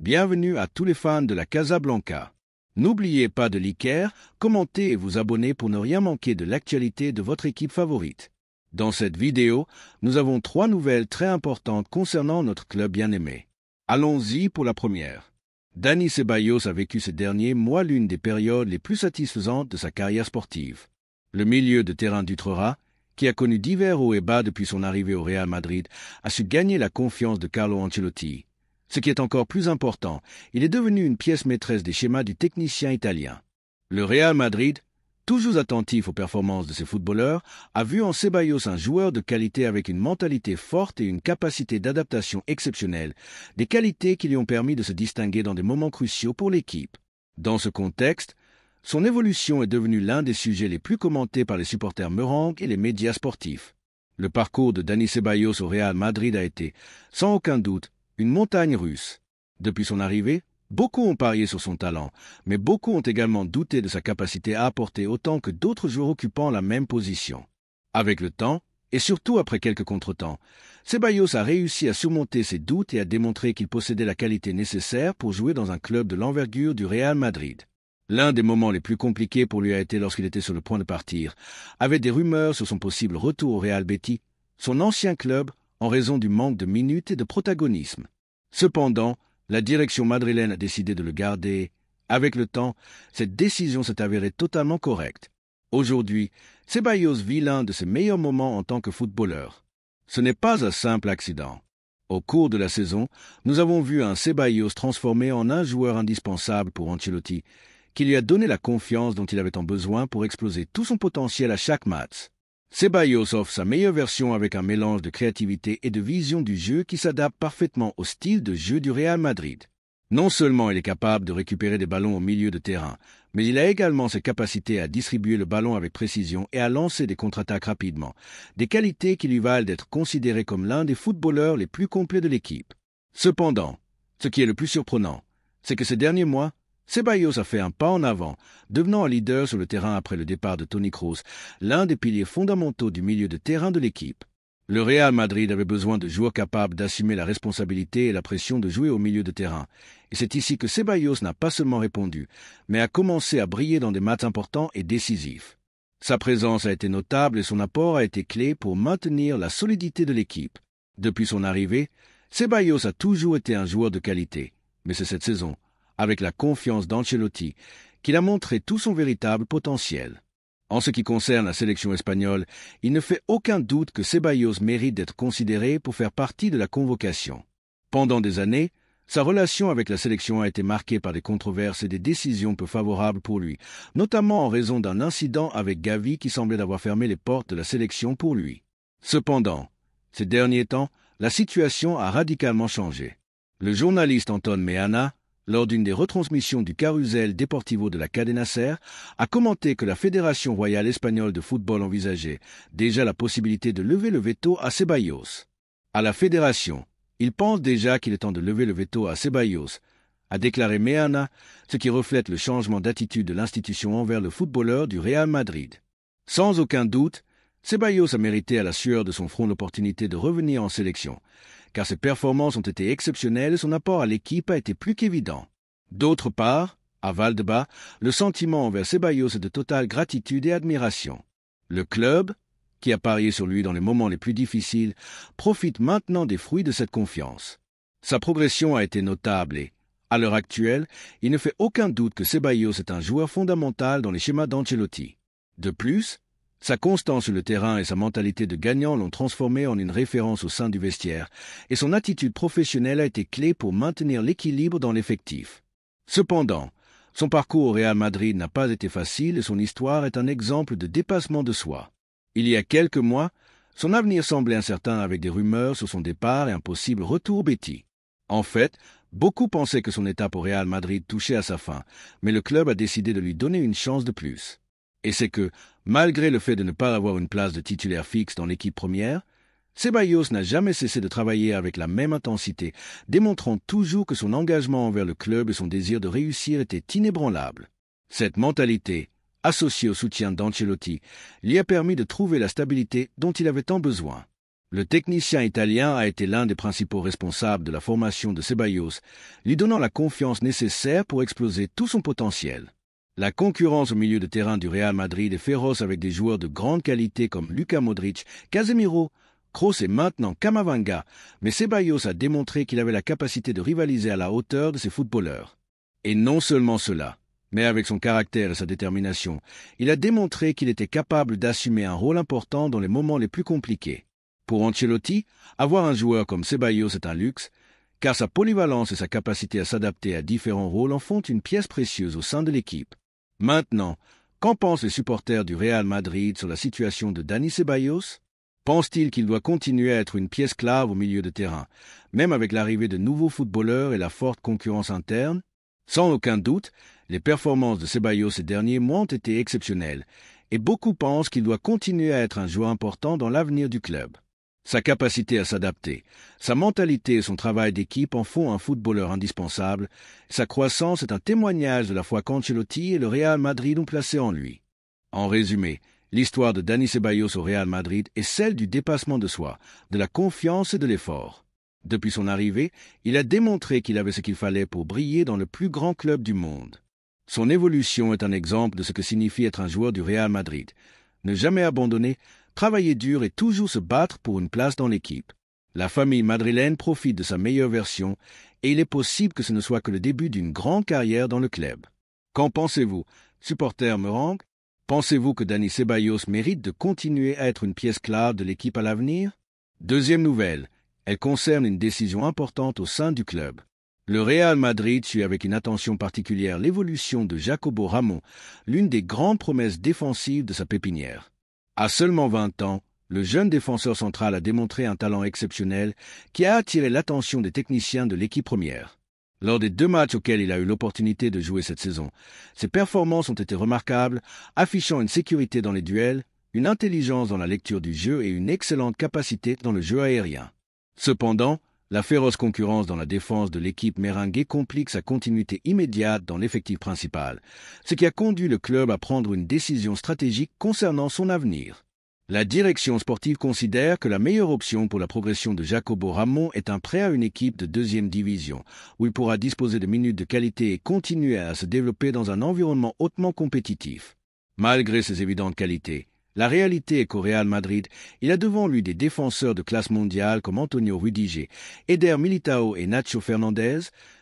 Bienvenue à tous les fans de la Casablanca. N'oubliez pas de liker, commenter et vous abonner pour ne rien manquer de l'actualité de votre équipe favorite. Dans cette vidéo, nous avons 3 nouvelles très importantes concernant notre club bien-aimé. Allons-y pour la première. Dani Ceballos a vécu ces derniers mois l'une des périodes les plus satisfaisantes de sa carrière sportive. Le milieu de terrain d'Utrera, qui a connu divers hauts et bas depuis son arrivée au Real Madrid, a su gagner la confiance de Carlo Ancelotti. Ce qui est encore plus important, il est devenu une pièce maîtresse des schémas du technicien italien. Le Real Madrid, toujours attentif aux performances de ses footballeurs, a vu en Ceballos un joueur de qualité avec une mentalité forte et une capacité d'adaptation exceptionnelle, des qualités qui lui ont permis de se distinguer dans des moments cruciaux pour l'équipe. Dans ce contexte, son évolution est devenue l'un des sujets les plus commentés par les supporters meringues et les médias sportifs. Le parcours de Dani Ceballos au Real Madrid a été, sans aucun doute, une montagne russe. Depuis son arrivée, beaucoup ont parié sur son talent, mais beaucoup ont également douté de sa capacité à apporter autant que d'autres joueurs occupant la même position. Avec le temps, et surtout après quelques contretemps, Ceballos a réussi à surmonter ses doutes et à démontrer qu'il possédait la qualité nécessaire pour jouer dans un club de l'envergure du Real Madrid. L'un des moments les plus compliqués pour lui a été lorsqu'il était sur le point de partir, avec des rumeurs sur son possible retour au Real Betis, son ancien club, en raison du manque de minutes et de protagonisme. Cependant, la direction madrilène a décidé de le garder. Avec le temps, cette décision s'est avérée totalement correcte. Aujourd'hui, Ceballos vit l'un de ses meilleurs moments en tant que footballeur. Ce n'est pas un simple accident. Au cours de la saison, nous avons vu un Ceballos transformé en un joueur indispensable pour Ancelotti, qui lui a donné la confiance dont il avait tant besoin pour exploser tout son potentiel à chaque match. Ceballos offre sa meilleure version avec un mélange de créativité et de vision du jeu qui s'adapte parfaitement au style de jeu du Real Madrid. Non seulement il est capable de récupérer des ballons au milieu de terrain, mais il a également ses capacités à distribuer le ballon avec précision et à lancer des contre-attaques rapidement, des qualités qui lui valent d'être considéré comme l'un des footballeurs les plus complets de l'équipe. Cependant, ce qui est le plus surprenant, c'est que ces derniers mois, Ceballos a fait un pas en avant, devenant un leader sur le terrain après le départ de Toni Kroos, l'un des piliers fondamentaux du milieu de terrain de l'équipe. Le Real Madrid avait besoin de joueurs capables d'assumer la responsabilité et la pression de jouer au milieu de terrain, et c'est ici que Ceballos n'a pas seulement répondu, mais a commencé à briller dans des matchs importants et décisifs. Sa présence a été notable et son apport a été clé pour maintenir la solidité de l'équipe. Depuis son arrivée, Ceballos a toujours été un joueur de qualité, mais c'est cette saison, avec la confiance d'Ancelotti, qu'il a montré tout son véritable potentiel. En ce qui concerne la sélection espagnole, il ne fait aucun doute que Ceballos mérite d'être considéré pour faire partie de la convocation. Pendant des années, sa relation avec la sélection a été marquée par des controverses et des décisions peu favorables pour lui, notamment en raison d'un incident avec Gavi qui semblait avoir fermé les portes de la sélection pour lui. Cependant, ces derniers temps, la situation a radicalement changé. Le journaliste Anton Meana, lors d'une des retransmissions du Carrusel Deportivo de la Cadena SER, a commenté que la Fédération royale espagnole de football envisageait déjà la possibilité de lever le veto à Ceballos. À la Fédération, ils pensent déjà qu'il est temps de lever le veto à Ceballos, a déclaré Meana, ce qui reflète le changement d'attitude de l'institution envers le footballeur du Real Madrid. Sans aucun doute, Ceballos a mérité à la sueur de son front l'opportunité de revenir en sélection, car ses performances ont été exceptionnelles et son apport à l'équipe a été plus qu'évident. D'autre part, à Valdebebas, le sentiment envers Ceballos est de totale gratitude et admiration. Le club, qui a parié sur lui dans les moments les plus difficiles, profite maintenant des fruits de cette confiance. Sa progression a été notable et, à l'heure actuelle, il ne fait aucun doute que Ceballos est un joueur fondamental dans les schémas d'Ancelotti. De plus, sa constance sur le terrain et sa mentalité de gagnant l'ont transformé en une référence au sein du vestiaire, et son attitude professionnelle a été clé pour maintenir l'équilibre dans l'effectif. Cependant, son parcours au Real Madrid n'a pas été facile et son histoire est un exemple de dépassement de soi. Il y a quelques mois, son avenir semblait incertain avec des rumeurs sur son départ et un possible retour au Betis. En fait, beaucoup pensaient que son étape au Real Madrid touchait à sa fin, mais le club a décidé de lui donner une chance de plus. Et c'est que, malgré le fait de ne pas avoir une place de titulaire fixe dans l'équipe première, Ceballos n'a jamais cessé de travailler avec la même intensité, démontrant toujours que son engagement envers le club et son désir de réussir étaient inébranlables. Cette mentalité, associée au soutien d'Ancelotti, lui a permis de trouver la stabilité dont il avait tant besoin. Le technicien italien a été l'un des principaux responsables de la formation de Ceballos, lui donnant la confiance nécessaire pour exploser tout son potentiel. La concurrence au milieu de terrain du Real Madrid est féroce avec des joueurs de grande qualité comme Luka Modric, Casemiro, Kroos et maintenant Camavinga, mais Ceballos a démontré qu'il avait la capacité de rivaliser à la hauteur de ces footballeurs. Et non seulement cela, mais avec son caractère et sa détermination, il a démontré qu'il était capable d'assumer un rôle important dans les moments les plus compliqués. Pour Ancelotti, avoir un joueur comme Ceballos est un luxe, car sa polyvalence et sa capacité à s'adapter à différents rôles en font une pièce précieuse au sein de l'équipe. Maintenant, qu'en pensent les supporters du Real Madrid sur la situation de Dani Ceballos? Pense-t-il qu'il doit continuer à être une pièce clave au milieu de terrain, même avec l'arrivée de nouveaux footballeurs et la forte concurrence interne? Sans aucun doute, les performances de Ceballos ces derniers mois ont été exceptionnelles, et beaucoup pensent qu'il doit continuer à être un joueur important dans l'avenir du club. Sa capacité à s'adapter, sa mentalité et son travail d'équipe en font un footballeur indispensable. Sa croissance est un témoignage de la foi qu'Ancelotti et le Real Madrid ont placée en lui. En résumé, l'histoire de Dani Ceballos au Real Madrid est celle du dépassement de soi, de la confiance et de l'effort. Depuis son arrivée, il a démontré qu'il avait ce qu'il fallait pour briller dans le plus grand club du monde. Son évolution est un exemple de ce que signifie être un joueur du Real Madrid. Ne jamais abandonner, travailler dur et toujours se battre pour une place dans l'équipe. La famille madrilène profite de sa meilleure version et il est possible que ce ne soit que le début d'une grande carrière dans le club. Qu'en pensez-vous, supporters merengue? Pensez-vous que Dani Ceballos mérite de continuer à être une pièce clave de l'équipe à l'avenir? Deuxième nouvelle, elle concerne une décision importante au sein du club. Le Real Madrid suit avec une attention particulière l'évolution de Jacobo Ramón, l'une des grandes promesses défensives de sa pépinière. À seulement 20 ans, le jeune défenseur central a démontré un talent exceptionnel qui a attiré l'attention des techniciens de l'équipe première. Lors des 2 matchs auxquels il a eu l'opportunité de jouer cette saison, ses performances ont été remarquables, affichant une sécurité dans les duels, une intelligence dans la lecture du jeu et une excellente capacité dans le jeu aérien. Cependant, la féroce concurrence dans la défense de l'équipe merengue complique sa continuité immédiate dans l'effectif principal, ce qui a conduit le club à prendre une décision stratégique concernant son avenir. La direction sportive considère que la meilleure option pour la progression de Jacobo Ramón est un prêt à une équipe de 2e division, où il pourra disposer de minutes de qualité et continuer à se développer dans un environnement hautement compétitif. Malgré ses évidentes qualités, la réalité est qu'au Real Madrid, il a devant lui des défenseurs de classe mondiale comme Antonio Rudiger, Eder Militão et Nacho Fernandez,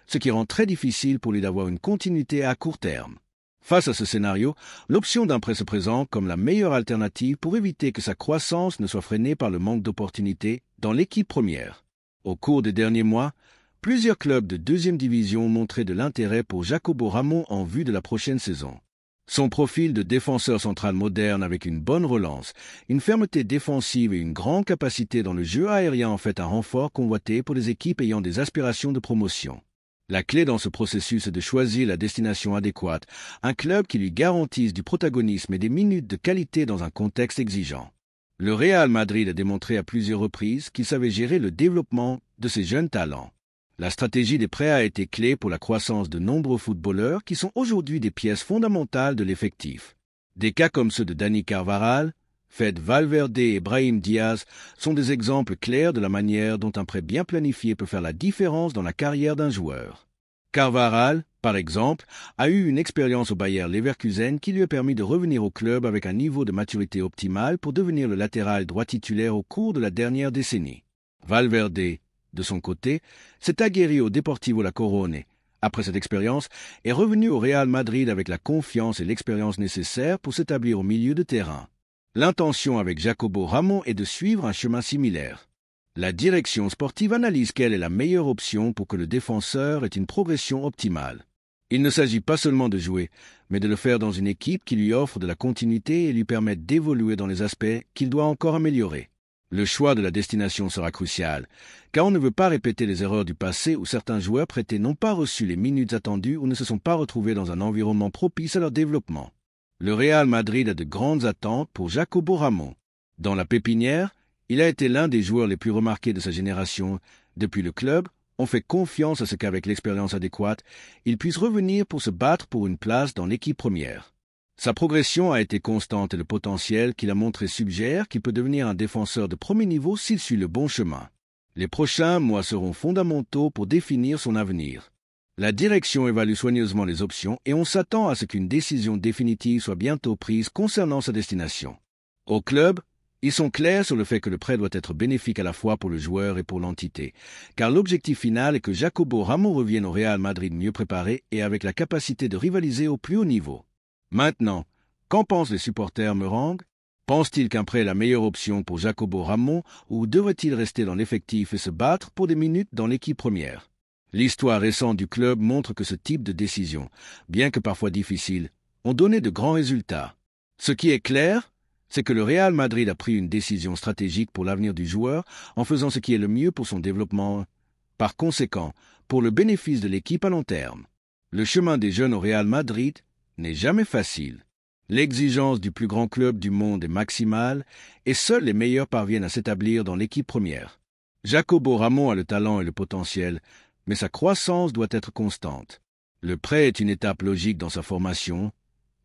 ce qui rend très difficile pour lui d'avoir une continuité à court terme. Face à ce scénario, l'option d'un prêt se présente comme la meilleure alternative pour éviter que sa croissance ne soit freinée par le manque d'opportunités dans l'équipe première. Au cours des derniers mois, plusieurs clubs de 2e division ont montré de l'intérêt pour Jacobo Ramón en vue de la prochaine saison. Son profil de défenseur central moderne avec une bonne relance, une fermeté défensive et une grande capacité dans le jeu aérien en fait un renfort convoité pour les équipes ayant des aspirations de promotion. La clé dans ce processus est de choisir la destination adéquate, un club qui lui garantisse du protagonisme et des minutes de qualité dans un contexte exigeant. Le Real Madrid a démontré à plusieurs reprises qu'il savait gérer le développement de ses jeunes talents. La stratégie des prêts a été clé pour la croissance de nombreux footballeurs qui sont aujourd'hui des pièces fondamentales de l'effectif. Des cas comme ceux de Dani Carvajal, Fede Valverde et Brahim Diaz sont des exemples clairs de la manière dont un prêt bien planifié peut faire la différence dans la carrière d'un joueur. Carvajal, par exemple, a eu une expérience au Bayer Leverkusen qui lui a permis de revenir au club avec un niveau de maturité optimal pour devenir le latéral droit titulaire au cours de la dernière décennie. Valverde, de son côté, s'est aguerri au Deportivo La Corone. Après cette expérience, est revenu au Real Madrid avec la confiance et l'expérience nécessaires pour s'établir au milieu de terrain. L'intention avec Jacobo Ramón est de suivre un chemin similaire. La direction sportive analyse quelle est la meilleure option pour que le défenseur ait une progression optimale. Il ne s'agit pas seulement de jouer, mais de le faire dans une équipe qui lui offre de la continuité et lui permette d'évoluer dans les aspects qu'il doit encore améliorer. Le choix de la destination sera crucial, car on ne veut pas répéter les erreurs du passé où certains joueurs prêtés n'ont pas reçu les minutes attendues ou ne se sont pas retrouvés dans un environnement propice à leur développement. Le Real Madrid a de grandes attentes pour Jacobo Ramón. Dans la pépinière, il a été l'un des joueurs les plus remarqués de sa génération. Depuis le club, on fait confiance à ce qu'avec l'expérience adéquate, il puisse revenir pour se battre pour une place dans l'équipe première. Sa progression a été constante et le potentiel qu'il a montré suggère qu'il peut devenir un défenseur de premier niveau s'il suit le bon chemin. Les prochains mois seront fondamentaux pour définir son avenir. La direction évalue soigneusement les options et on s'attend à ce qu'une décision définitive soit bientôt prise concernant sa destination. Au club, ils sont clairs sur le fait que le prêt doit être bénéfique à la fois pour le joueur et pour l'entité, car l'objectif final est que Jacobo Ramo revienne au Real Madrid mieux préparé et avec la capacité de rivaliser au plus haut niveau. Maintenant, qu'en pensent les supporters merengues? Pensent-ils qu'un prêt est la meilleure option pour Jacobo Ramo ou devrait-il rester dans l'effectif et se battre pour des minutes dans l'équipe première? L'histoire récente du club montre que ce type de décision, bien que parfois difficile, ont donné de grands résultats. Ce qui est clair, c'est que le Real Madrid a pris une décision stratégique pour l'avenir du joueur en faisant ce qui est le mieux pour son développement, par conséquent, pour le bénéfice de l'équipe à long terme. Le chemin des jeunes au Real Madrid n'est jamais facile. L'exigence du plus grand club du monde est maximale et seuls les meilleurs parviennent à s'établir dans l'équipe première. Jacobo Ramo a le talent et le potentiel, mais sa croissance doit être constante. Le prêt est une étape logique dans sa formation.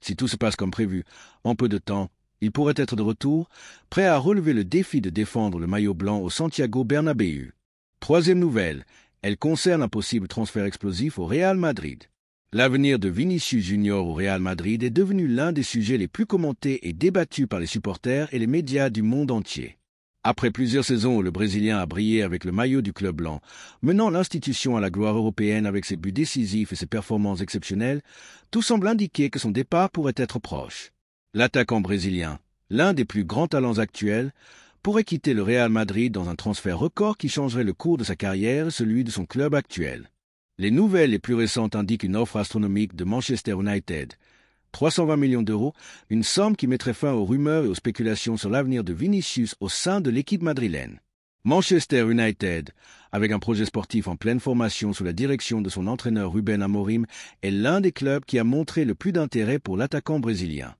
Si tout se passe comme prévu, en peu de temps, il pourrait être de retour, prêt à relever le défi de défendre le maillot blanc au Santiago Bernabéu. Troisième nouvelle, elle concerne un possible transfert explosif au Real Madrid. L'avenir de Vinicius Junior au Real Madrid est devenu l'un des sujets les plus commentés et débattus par les supporters et les médias du monde entier. Après plusieurs saisons où le Brésilien a brillé avec le maillot du club blanc, menant l'institution à la gloire européenne avec ses buts décisifs et ses performances exceptionnelles, tout semble indiquer que son départ pourrait être proche. L'attaquant brésilien, l'un des plus grands talents actuels, pourrait quitter le Real Madrid dans un transfert record qui changerait le cours de sa carrière et celui de son club actuel. Les nouvelles les plus récentes indiquent une offre astronomique de Manchester United, 320 millions d'euros, une somme qui mettrait fin aux rumeurs et aux spéculations sur l'avenir de Vinicius au sein de l'équipe madrilène. Manchester United, avec un projet sportif en pleine formation sous la direction de son entraîneur Ruben Amorim, est l'un des clubs qui a montré le plus d'intérêt pour l'attaquant brésilien.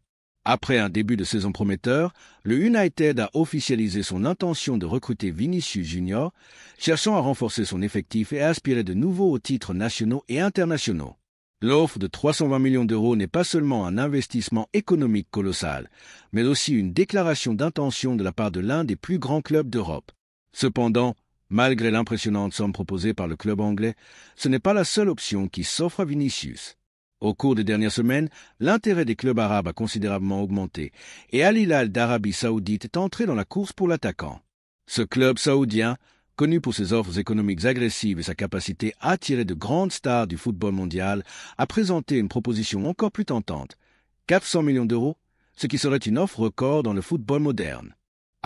Après un début de saison prometteur, le United a officialisé son intention de recruter Vinicius Junior, cherchant à renforcer son effectif et à aspirer de nouveau aux titres nationaux et internationaux. L'offre de 320 millions d'euros n'est pas seulement un investissement économique colossal, mais aussi une déclaration d'intention de la part de l'un des plus grands clubs d'Europe. Cependant, malgré l'impressionnante somme proposée par le club anglais, ce n'est pas la seule option qui s'offre à Vinicius. Au cours des dernières semaines, l'intérêt des clubs arabes a considérablement augmenté et Al Hilal d'Arabie Saoudite est entré dans la course pour l'attaquant. Ce club saoudien, connu pour ses offres économiques agressives et sa capacité à attirer de grandes stars du football mondial, a présenté une proposition encore plus tentante, 400 millions d'euros, ce qui serait une offre record dans le football moderne.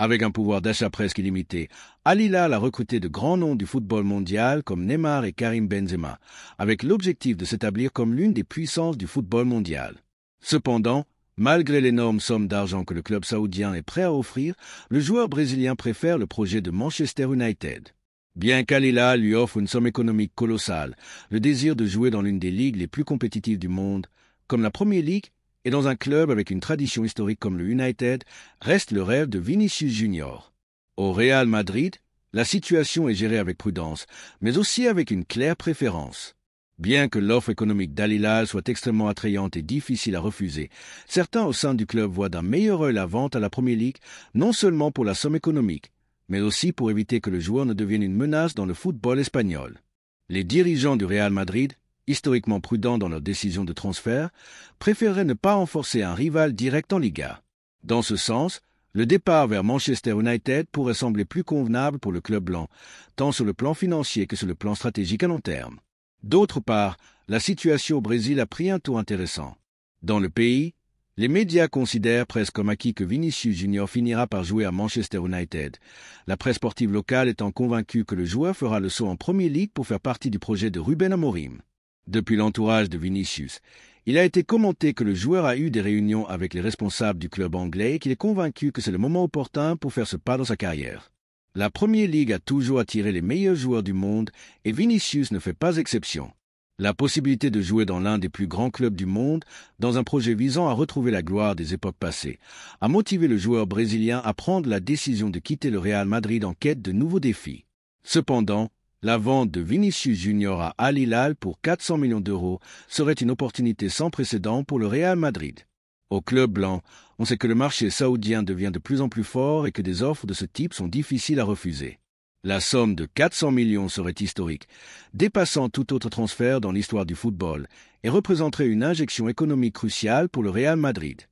Avec un pouvoir d'achat presque illimité, Al Hilal a recruté de grands noms du football mondial comme Neymar et Karim Benzema, avec l'objectif de s'établir comme l'une des puissances du football mondial. Cependant, malgré l'énorme somme d'argent que le club saoudien est prêt à offrir, le joueur brésilien préfère le projet de Manchester United. Bien qu'Al Hilal lui offre une somme économique colossale, le désir de jouer dans l'une des ligues les plus compétitives du monde, comme la Premier League, et dans un club avec une tradition historique comme le United, reste le rêve de Vinicius Junior. Au Real Madrid, la situation est gérée avec prudence, mais aussi avec une claire préférence. Bien que l'offre économique d'Al Hilal soit extrêmement attrayante et difficile à refuser, certains au sein du club voient d'un meilleur œil la vente à la Premier League, non seulement pour la somme économique, mais aussi pour éviter que le joueur ne devienne une menace dans le football espagnol. Les dirigeants du Real Madrid, historiquement prudents dans leurs décisions de transfert, préféreraient ne pas renforcer un rival direct en Liga. Dans ce sens, le départ vers Manchester United pourrait sembler plus convenable pour le club blanc, tant sur le plan financier que sur le plan stratégique à long terme. D'autre part, la situation au Brésil a pris un tour intéressant. Dans le pays, les médias considèrent presque comme acquis que Vinicius Junior finira par jouer à Manchester United, la presse sportive locale étant convaincue que le joueur fera le saut en Premier League pour faire partie du projet de Ruben Amorim. Depuis l'entourage de Vinicius, il a été commenté que le joueur a eu des réunions avec les responsables du club anglais et qu'il est convaincu que c'est le moment opportun pour faire ce pas dans sa carrière. La Premier League a toujours attiré les meilleurs joueurs du monde et Vinicius ne fait pas exception. La possibilité de jouer dans l'un des plus grands clubs du monde, dans un projet visant à retrouver la gloire des époques passées, a motivé le joueur brésilien à prendre la décision de quitter le Real Madrid en quête de nouveaux défis. Cependant, la vente de Vinicius Junior à Al Hilal pour 400 millions d'euros serait une opportunité sans précédent pour le Real Madrid. Au club blanc, on sait que le marché saoudien devient de plus en plus fort et que des offres de ce type sont difficiles à refuser. La somme de 400 millions serait historique, dépassant tout autre transfert dans l'histoire du football, et représenterait une injection économique cruciale pour le Real Madrid.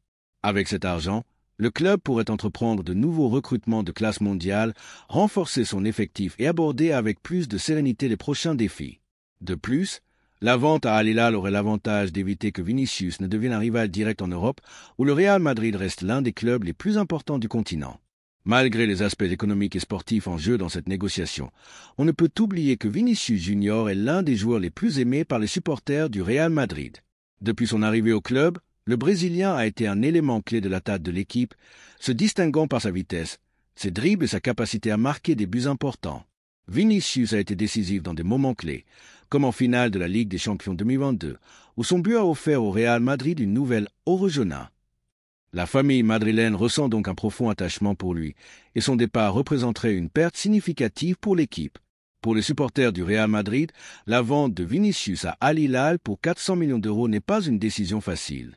Avec cet argent, le club pourrait entreprendre de nouveaux recrutements de classe mondiale, renforcer son effectif et aborder avec plus de sérénité les prochains défis. De plus, la vente à Al Hilal aurait l'avantage d'éviter que Vinicius ne devienne un rival direct en Europe, où le Real Madrid reste l'un des clubs les plus importants du continent. Malgré les aspects économiques et sportifs en jeu dans cette négociation, on ne peut oublier que Vinicius Junior est l'un des joueurs les plus aimés par les supporters du Real Madrid. Depuis son arrivée au club, le Brésilien a été un élément clé de l'attaque de l'équipe, se distinguant par sa vitesse, ses dribbles et sa capacité à marquer des buts importants. Vinicius a été décisif dans des moments clés, comme en finale de la Ligue des Champions 2022, où son but a offert au Real Madrid une nouvelle Orejona. La famille madrilène ressent donc un profond attachement pour lui, et son départ représenterait une perte significative pour l'équipe. Pour les supporters du Real Madrid, la vente de Vinicius à Al Hilal pour 400 millions d'euros n'est pas une décision facile.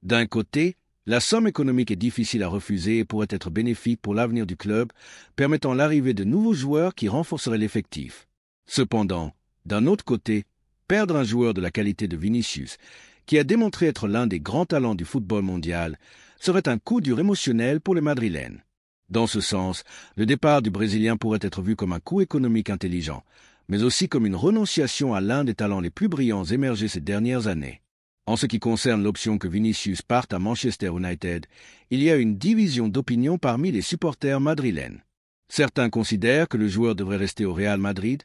D'un côté, la somme économique est difficile à refuser et pourrait être bénéfique pour l'avenir du club, permettant l'arrivée de nouveaux joueurs qui renforceraient l'effectif. Cependant, d'un autre côté, perdre un joueur de la qualité de Vinicius, qui a démontré être l'un des grands talents du football mondial, serait un coup dur émotionnel pour les Madrilènes. Dans ce sens, le départ du Brésilien pourrait être vu comme un coup économique intelligent, mais aussi comme une renonciation à l'un des talents les plus brillants émergés ces dernières années. En ce qui concerne l'option que Vinicius parte à Manchester United, il y a une division d'opinion parmi les supporters madrilènes. Certains considèrent que le joueur devrait rester au Real Madrid,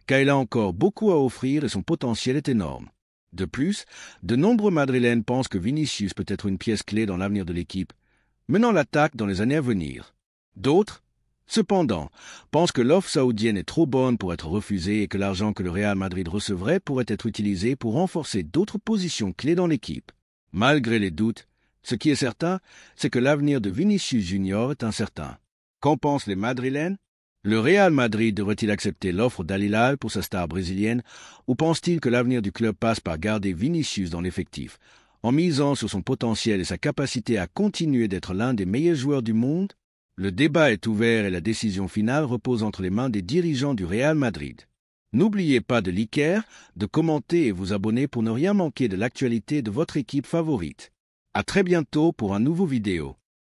car il a encore beaucoup à offrir et son potentiel est énorme. De plus, de nombreux Madrilènes pensent que Vinicius peut être une pièce clé dans l'avenir de l'équipe, menant l'attaque dans les années à venir. D'autres, cependant, pensent que l'offre saoudienne est trop bonne pour être refusée et que l'argent que le Real Madrid recevrait pourrait être utilisé pour renforcer d'autres positions clés dans l'équipe. Malgré les doutes, ce qui est certain, c'est que l'avenir de Vinicius Junior est incertain. Qu'en pensent les Madrilènes ? Le Real Madrid devrait-il accepter l'offre d'Al Hilal pour sa star brésilienne, ou pense-t-il que l'avenir du club passe par garder Vinicius dans l'effectif, en misant sur son potentiel et sa capacité à continuer d'être l'un des meilleurs joueurs du monde? Le débat est ouvert et la décision finale repose entre les mains des dirigeants du Real Madrid. N'oubliez pas de liker, de commenter et vous abonner pour ne rien manquer de l'actualité de votre équipe favorite. À très bientôt pour un nouveau vidéo.